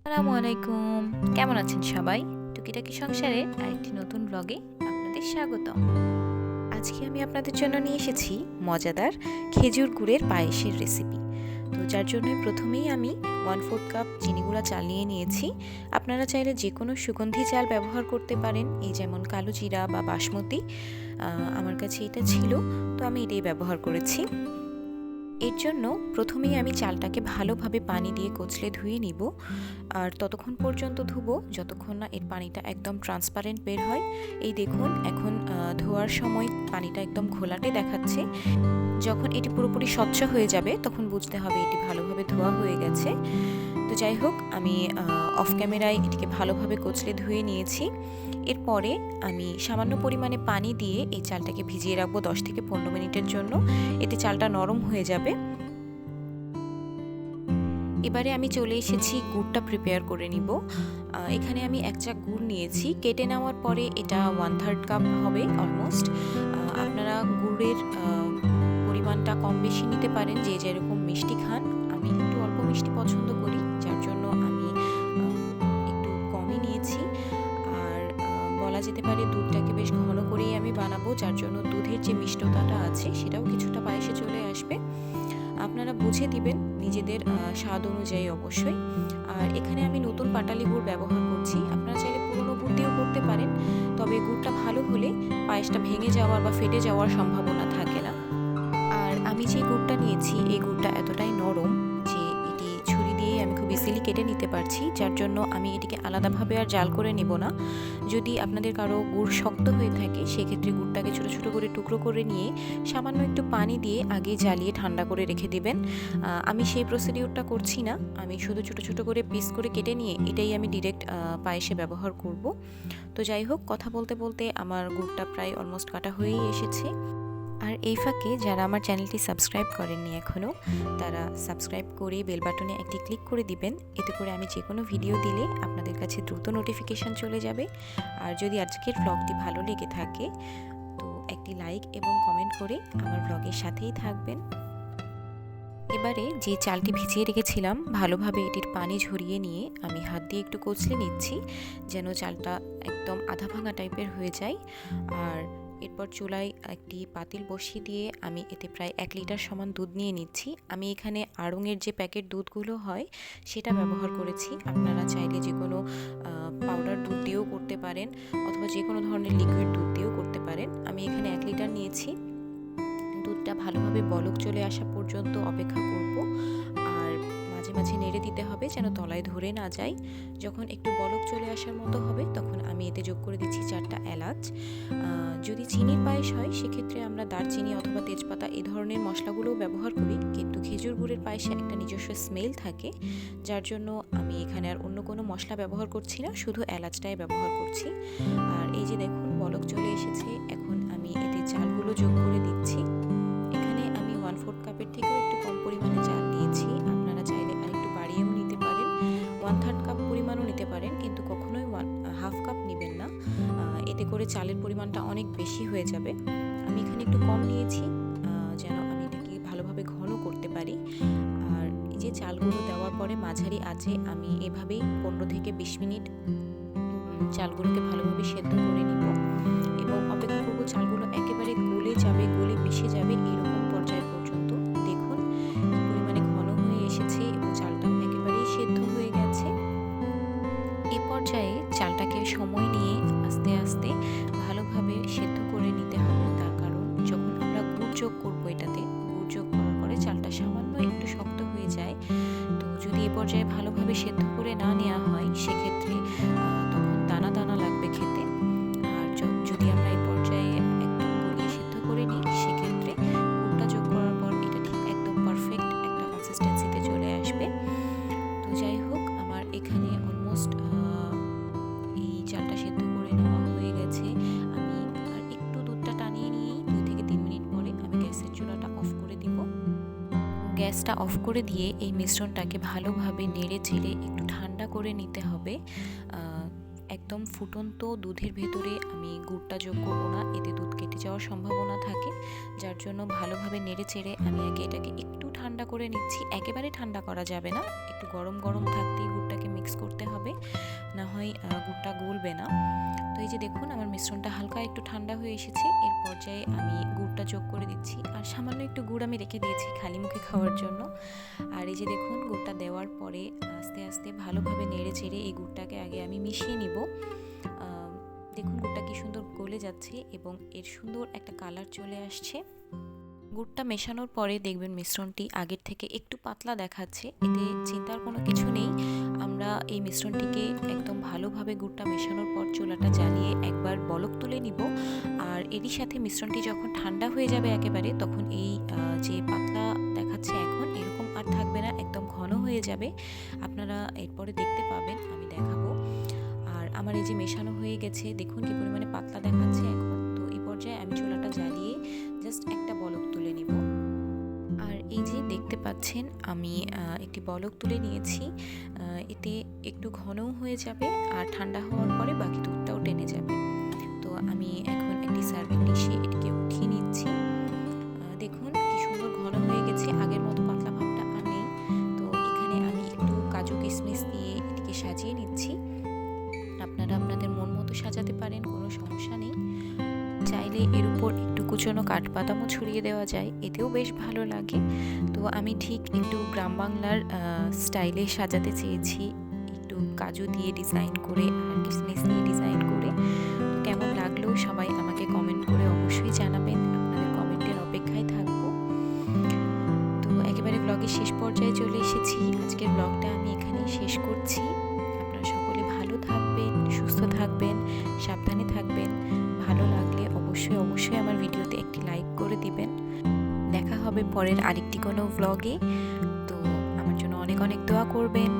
আসসালামু আলাইকুম। কেমন আছেন সবাই? টুকিটাকি সংসারের আরেকটি নতুন ব্লগে আপনাদের স্বাগতম। আজকে আমি আপনাদের জন্য নিয়ে এসেছি মজাদার খেজুর গুড়ের পায়েসের রেসিপি। তো যার জন্য প্রথমেই আমি 1/4 কাপ চিনি গুঁড়া চাল নিয়ে নিয়েছি। আপনারা চাইলে যে কোনো সুগন্ধি চাল ব্যবহার করতে পারেন, এই যেমন কালো জিরা বা বাসমতি। আমার কাছে এটা ছিল, তো আমি এটাই ব্যবহার করেছি। এর জন্য প্রথমেই আমি চালটাকে ভালোভাবে পানি দিয়ে কচলে ধুয়ে নিব, আর ততক্ষণ পর্যন্ত ধুবো যতক্ষণ না এর পানিটা একদম ট্রান্সপারেন্ট বের হয়। এই দেখুন, এখন ধোয়ার সময় পানিটা একদম ঘোলাটে দেখাচ্ছে। যখন এটি পুরোপুরি স্বচ্ছ হয়ে যাবে তখন বুঝতে হবে এটি ভালোভাবে ধোয়া হয়ে গেছে। তো যাই হোক, আমি অফ ক্যামেরায় এটিকে ভালোভাবে কচলে ধুয়ে নিয়েছি। এরপরে আমি সামান্য পরিমাণে পানি দিয়ে এই চালটাকে ভিজিয়ে রাখবো 10 থেকে 15 মিনিটের জন্য। এতে চালটা নরম হয়ে যাবে। এবারে আমি চলে এসেছি গুড়টা প্রিপেয়ার করে নিব। এখানে আমি 1 চাক গুড় নিয়েছি। কেটে নেওয়ার পরে এটা 1/3 কাপ হবে অলমোস্ট। আপনারা গুড়ের পরিমাণটা কম বেশি নিতে পারেন, যে যেরকম মিষ্টি খান। আমি একটু অল্প মিষ্টি পছন্দ করি, যার জন্য আমি একটু কমই নিয়েছি। আর বলা যেতে পারে দুধটাকে বেশ ঘন করেই আমি বানাবো, যার জন্য দুধের যে মিষ্টতাটা আছে সেটাও কিছুটা পায়েসে চলে আসবে। আপনারা বুঝে দিবেন নিজেদের স্বাদ অনুযায়ী অবশ্যই। আর এখানে আমি নতুন পাটালি গুড় ব্যবহার করছি। আপনারা চাইলে পুরনো গুড় দিয়েও করতে পারেন, তবে গুড়টা ভালো হলে পায়েসটা ভেঙে যাওয়ার বা ফেটে যাওয়ার সম্ভাবনা থাকে না। আর আমি যে গুড়টা নিয়েছি এই গুড়টা এতটাই নরম যে এটি ছুরি দিয়ে আমি খুব ইজিলি কেটে নিতে পারছি, যার জন্য আমি এটিকে আলাদাভাবে আর জাল করে নেব না। যদি আপনাদের কারো গুড় শক্ত হয়ে থাকে সেক্ষেত্রে গুড়টাকে ছোটো ছোটো করে টুকরো করে নিয়ে সামান্য একটু পানি দিয়ে আগে জ্বালিয়ে ঠান্ডা করে রেখে দিবেন। আমি সেই প্রসিডিউরটা করছি না, আমি শুধু ছোটো ছোটো করে পিস করে কেটে নিয়ে এটাই আমি ডিরেক্ট পায়েসে ব্যবহার করব। তো যাই হোক, কথা বলতে বলতে আমার গুড়টা প্রায় অলমোস্ট কাটা হয়েই এসেছে। আর এই ফাঁকে যারা আমার চ্যানেলটি সাবস্ক্রাইব করেননি এখনও, তারা সাবস্ক্রাইব করে বেল বাটনে একটি ক্লিক করে দিবেন। এতে করে আমি যে কোনো ভিডিও দিলে আপনাদের কাছে দ্রুত নোটিফিকেশান চলে যাবে। আর যদি আজকের ব্লগটি ভালো লেগে থাকে তো একটি লাইক এবং কমেন্ট করে আমার ব্লগের সাথেই থাকবেন। এবারে যে চালটি ভিজিয়ে রেখেছিলাম ভালোভাবে এটির পানি ঝরিয়ে নিয়ে আমি হাত দিয়ে একটু কচলে নিচ্ছি, যেন চালটা একদম আধা ভাঙা টাইপের হয়ে যায়। আর এরপর চুলায় একটি পাতিল বসিয়ে দিয়ে আমি এতে প্রায় 1 লিটার সমান দুধ নিয়ে নিচ্ছি। আমি এখানে আড়ংয়ের যে প্যাকেট দুধগুলো হয় সেটা ব্যবহার করেছি। আপনারা চাইলে যে কোনো পাউডার দুধ দিয়েও করতে পারেন, অথবা যে কোনো ধরনের লিকুইড দুধ দিয়েও করতে পারেন। আমি এখানে 1 লিটার নিয়েছি। দুধটা ভালোভাবে বলক চলে আসা পর্যন্ত অপেক্ষা করব, আর মাঝে মাঝে নেড়ে দিতে হবে যেন তলায় ধরে না যায়। যখন একটু বলক চলে আসার মতো হবে তখন আমি এতে যোগ করে দিচ্ছি 4টা এলাচ। যদি চিনির পায়েস হয় সেক্ষেত্রে আমরা দারচিনি অথবা তেজপাতা এই ধরনের মশলাগুলোও ব্যবহার করি, কিন্তু খেজুর গুড়ের পায়েসে একটা নিজস্ব স্মেল থাকে, যার জন্য আমি এখানে আর অন্য কোনো মশলা ব্যবহার করছি না, শুধু এলাচটাই ব্যবহার করছি। আর এই যে দেখুন, বলক চলে এসেছে। এখন আমি এতে চালগুলো যোগ করে দিচ্ছি। এখানে আমি 1/4 কাপের থেকেও একটু কম পরিমাণে চাল নিয়েছি। আপনারা চাইলে আরেকটু বাড়িয়েও নিতে পারেন, 1/3 কাপ পরিমাণও নিতে পারেন, কিন্তু কখনোই 1/2 কাপ নেবেন না। এতে করে চালের পরিমাণটা অনেক বেশি হয়ে যাবে। আমি এখানে একটু কম নিয়েছি যেন আমি এটাকে ভালোভাবে ঘন করতে পারি। আর এই যে চালগুলো দেওয়ার পরে মাঝারি আঁচে আমি এভাবেই 15 থেকে 20 মিনিট চালগুলোকে ভালোভাবে সেদ্ধ করে নিব, এবং অপেক্ষা করব চালগুলো একেবারে গলে যাবে, গলে মিশে যাবে এরকম পর্যায় পর্যন্ত। দেখুন পরিমাণে ঘন হয়ে এসেছে এবং চালটাও একেবারেই সেদ্ধ হয়ে গেছে। এ পর্যায়ে চালটাকে সময় নিয়ে আস্তে আস্তে ভালোভাবে সেদ্ধ করে নিতে হবে। তার কারণ যখন আমরা গুড় যোগ করবো, এটাতে গুড় যোগ করার পরে চালটা সামান্য একটু শক্ত হয়ে যায়। তো যদি এ পর্যায়ে ভালোভাবে সেদ্ধ করে না নেওয়া হয় সেক্ষেত্রে তখন দানা দানা লাগবে খেতে। আর যদি আমরা এই পর্যায়ে একদম গলিয়ে সেদ্ধ করে নিই সেক্ষেত্রে গুড়টা যোগ করার পর এটা ঠিক একদম পারফেক্ট একটা কনসিস্টেন্সিতে চলে আসবে। তো যাই হোক, আমার এখানে অলমোস্ট এই চালটা সেদ্ধ করে নেওয়া হয়ে গেছে। আমি আর একটু দুধটা টানিয়ে নিয়েই 2 থেকে 3 মিনিট পরে আমি গ্যাসের চুলাটা অফ করে দিব। গ্যাসটা অফ করে দিয়ে এই মিশ্রণটাকে ভালোভাবে নেড়ে চেড়ে একটু ঠান্ডা করে নিতে হবে। একদম ফুটন্ত দুধের ভেতরে আমি গুড়টা যোগ করব না, এতে দুধ কেটে যাওয়ার সম্ভাবনা থাকে, যার জন্য ভালোভাবে নেড়ে চেড়ে আমি আগে এটাকে একটু ঠান্ডা করে নিচ্ছি। একেবারে ঠান্ডা করা যাবে না, একটু গরম গরম থাকতেই গুড়টাকে মিক্স করতে হবে, না হয় গুড়টা গলবে না। তো এই যে দেখুন আমার মিশ্রণটা হালকা একটু ঠান্ডা হয়ে এসেছে। এর পর্যায়ে আমি গুড়টা যোগ করে দিচ্ছি, আর সামান্য একটু গুড় আমি রেখে দিয়েছি খালি মুখে খাওয়ার জন্য। আর এই যে দেখুন গুড়টা দেওয়ার পরে আস্তে আস্তে ভালোভাবে নেড়ে চেড়ে এই গুড়টাকে আগে আমি মিশিয়ে নিব। দেখুন গুড়টা কি সুন্দর গলে যাচ্ছে এবং এর সুন্দর একটা কালার চলে আসছে। গুড়টা মেশানোর পরে দেখবেন মিশ্রণটি আগের থেকে একটু পাতলা দেখাচ্ছে, এতে চিন্তার কোনো কিছু নেই। আমরা এই মিশ্রণটিকে একদম ভালোভাবে গুড়টা মেশানোর পর চুলাটা জ্বালিয়ে একবার বলক তুলে নিব। আর এরই সাথে মিশ্রণটি যখন ঠান্ডা হয়ে যাবে একেবারে, তখন এই যে পাতলা দেখাচ্ছে এখন এরকম আর থাকবে না, একদম ঘন হয়ে যাবে। আপনারা এরপরে দেখতে পাবেন, আমি দেখাবো। আর আমার এই যে মেশানো হয়ে গেছে, দেখুন কি পরিমাণে পাতলা দেখাচ্ছে এখন। তো এই পর্যায়ে আমি চুলাটা জ্বালিয়ে জাস্ট একটা বলক তুলে নিব। আর এই যে দেখতে পাচ্ছেন আমি একটি বলক তুলে নিয়েছি। এতে একটু ঘনও হয়ে যাবে, আর ঠান্ডা হওয়ার পরে বাকি দুধটাও টেনে যাবে। তো আমি এখন একটি সার্ভিং ডিশে এটিকে উঠিয়ে নিচ্ছি। দেখুন কি সুন্দর ঘন হয়ে গেছে, আগের মতো পাতলা ভাবটা আর নেই। তো এখানে আমি একটু কাজু কিশমিশ দিয়ে এটিকে সাজিয়ে নিচ্ছি। আপনারা আপনাদের মন মতো সাজাতে পারেন, কোনো সমস্যা নেই। চাইলে এর উপর একটু কুচনো কাঠবাদামও ছড়িয়ে দেওয়া যায়, এতেও বেশ ভালো লাগে। তো আমি ঠিক একটু গ্রাম বাংলার স্টাইলে সাজাতে চেয়েছি, একটু কাজু দিয়ে ডিজাইন করে আর কিশমিশ দিয়ে ডিজাইন করে। তো কেমন লাগলো সবাই আমাকে কমেন্ট করে অবশ্যই জানাবেন, আপনাদের কমেন্টের অপেক্ষায় থাকবো। তো একেবারে ব্লগের শেষ পর্যায়ে চলে এসেছি। আজকের ব্লগটা আমি এখানেই শেষ করছি। আপনারা সকলে ভালো থাকবেন, সুস্থ থাকবেন, সাবধানে থাকবেন। ভালো লাগলে অবশ্যই আমার ভিডিওতে একটি লাইক করে দিবেন। দেখা হবে পরের আরেকটি কোনো ব্লগে। তো আমার জন্য অনেক অনেক দোয়া করবেন।